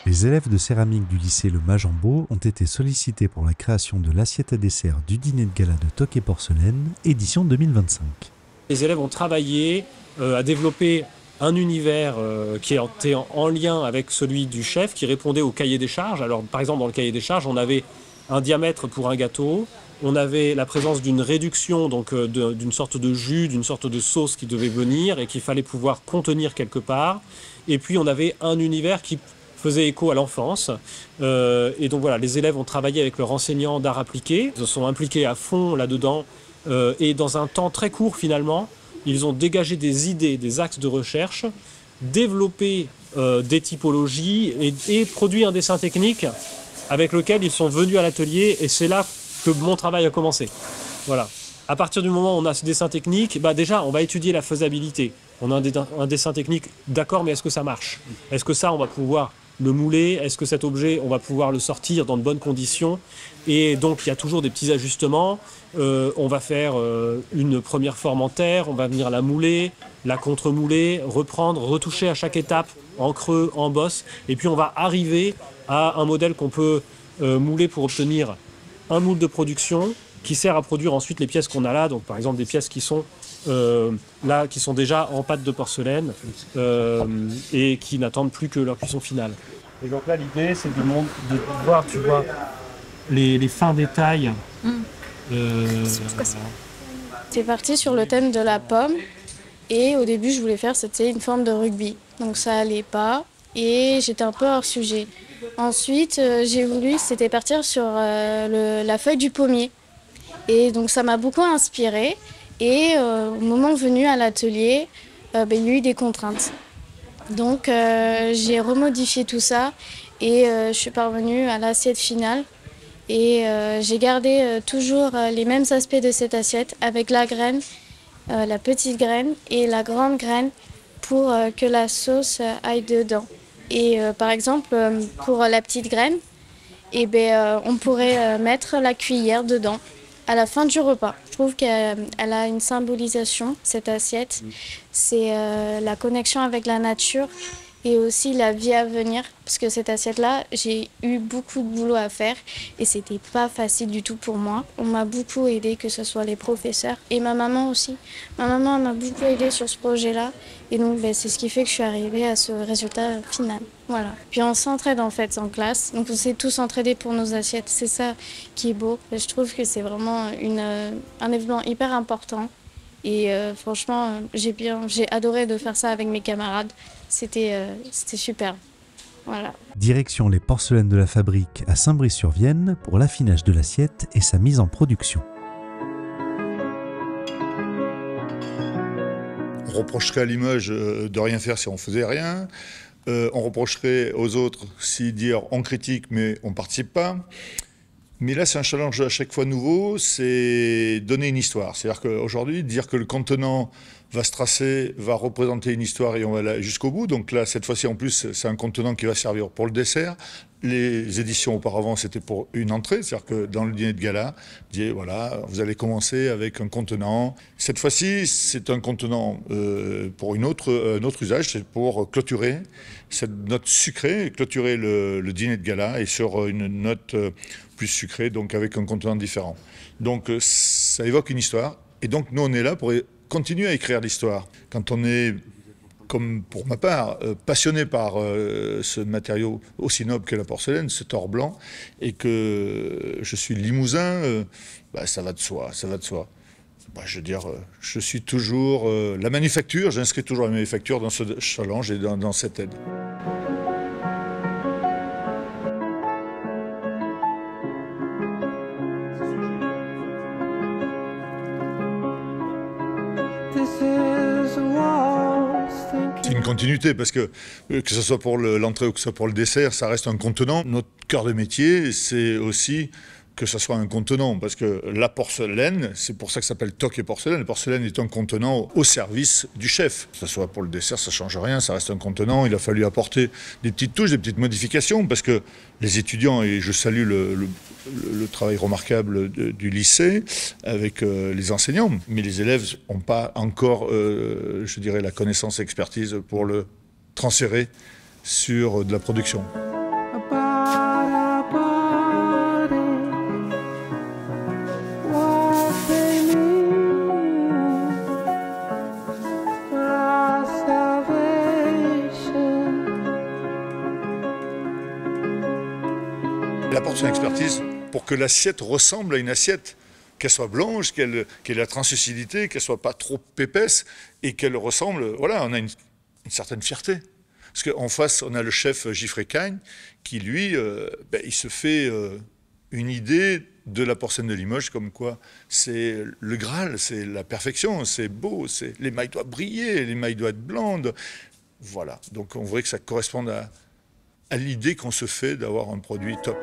Les élèves de céramique du lycée Le Majambeau ont été sollicités pour la création de l'assiette à dessert du dîner de gala de Toc et Porcelaine, édition 2025. Les élèves ont travaillé à développer un univers qui était en lien avec celui du chef, qui répondait au cahier des charges. Alors, par exemple, dans le cahier des charges, on avait un diamètre pour un gâteau, on avait la présence d'une réduction, donc d'une sorte de jus, d'une sorte de sauce qui devait venir et qu'il fallait pouvoir contenir quelque part. Et puis, on avait un univers qui faisait écho à l'enfance. Et donc voilà, les élèves ont travaillé avec leur enseignant d'art appliqué, ils se sont impliqués à fond là-dedans. Et dans un temps très court finalement, ils ont dégagé des idées, des axes de recherche, développé des typologies et produit un dessin technique avec lequel ils sont venus à l'atelier et c'est là que mon travail a commencé. Voilà. À partir du moment où on a ce dessin technique, déjà on va étudier la faisabilité. On a un dessin technique, d'accord, mais est-ce que ça marche? Est-ce que ça on va pouvoir le mouler? Est-ce que cet objet, on va pouvoir le sortir dans de bonnes conditions? Et donc, il y a toujours des petits ajustements. On va faire une première forme en terre, on va venir la mouler, la contre-mouler, reprendre, retoucher à chaque étape, en creux, en bosse. Et puis, on va arriver à un modèle qu'on peut mouler pour obtenir un moule de production qui sert à produire ensuite les pièces qu'on a là. Donc, par exemple, des pièces qui sont là, qui sont déjà en pâte de porcelaine et qui n'attendent plus que leur cuisson finale. Et donc là, l'idée, c'est de voir, tu vois, les fins détails. C'est parti sur le thème de la pomme. Et au début, je voulais faire, c'était une forme de rugby. Donc ça allait pas. Et j'étais un peu hors sujet. Ensuite, j'ai voulu, c'était partir sur la feuille du pommier. Et donc ça m'a beaucoup inspirée. Et au moment venu à l'atelier, il y a eu des contraintes. Donc j'ai remodifié tout ça et je suis parvenue à l'assiette finale. Et j'ai gardé toujours les mêmes aspects de cette assiette avec la graine, la petite graine et la grande graine pour que la sauce aille dedans. Et par exemple, pour la petite graine, on pourrait mettre la cuillère dedans à la fin du repas. Je trouve qu'elle a une symbolisation, cette assiette. C'est la connexion avec la nature et aussi la vie à venir. Parce que cette assiette-là, j'ai eu beaucoup de boulot à faire et c'était pas facile du tout pour moi. On m'a beaucoup aidé, que ce soit les professeurs et ma maman aussi. Ma maman m'a beaucoup aidé sur ce projet-là et donc c'est ce qui fait que je suis arrivée à ce résultat final. Voilà. Puis on s'entraide en fait en classe, donc on s'est tous entraidés pour nos assiettes. C'est ça qui est beau. Je trouve que c'est vraiment un événement hyper important. Et franchement, j'ai adoré de faire ça avec mes camarades. C'était super. Voilà. Direction les porcelaines de la fabrique à Saint-Brice-sur-Vienne pour l'affinage de l'assiette et sa mise en production. On reprocherait à Limoges de rien faire si on faisait rien. On reprocherait aux autres si dire on critique mais on participe pas. Mais là, c'est un challenge à chaque fois nouveau, c'est donner une histoire. C'est-à-dire qu'aujourd'hui, dire que le contenant va se tracer, va représenter une histoire et on va aller jusqu'au bout. Donc là, cette fois-ci, en plus, c'est un contenant qui va servir pour le dessert. Les éditions auparavant, c'était pour une entrée. C'est-à-dire que dans le dîner de gala, voilà, vous allez commencer avec un contenant. Cette fois-ci, c'est un contenant pour un autre usage, c'est pour clôturer cette note sucrée, clôturer le dîner de gala et sur une note plus sucrée, donc avec un contenant différent. Donc ça évoque une histoire. Et donc nous, on est là pour continuer à écrire l'histoire. Quand on est, comme pour ma part, passionné par ce matériau aussi noble que la porcelaine, cet or blanc, et que je suis limousin, ça va de soi, ça va de soi. Je veux dire, je suis toujours la manufacture, j'inscris toujours la manufacture dans ce challenge et dans cette aide. C'est une continuité parce que ce soit pour l'entrée ou que ce soit pour le dessert, ça reste un contenant. Notre cœur de métier, c'est aussi que ce soit un contenant, parce que la porcelaine, c'est pour ça que ça s'appelle Toc et Porcelaine. La porcelaine est un contenant au service du chef. Que ce soit pour le dessert, ça ne change rien, ça reste un contenant. Il a fallu apporter des petites touches, des petites modifications, parce que les étudiants, et je salue le travail remarquable du lycée avec les enseignants, mais les élèves n'ont pas encore, je dirais, la connaissance et expertise pour le transférer sur de la production. Elle apporte son expertise pour que l'assiette ressemble à une assiette, qu'elle soit blanche, qu'elle ait la translucidité, qu'elle soit pas trop épaisse et qu'elle ressemble. Voilà, on a une certaine fierté. Parce qu'en face, on a le chef Giffrey Cagne qui, lui, il se fait une idée de la porcelaine de Limoges comme quoi c'est le Graal, c'est la perfection, c'est beau, l'émail doit briller, l'émail doit être blonde. Voilà, donc on voudrait que ça corresponde à l'idée qu'on se fait d'avoir un produit top.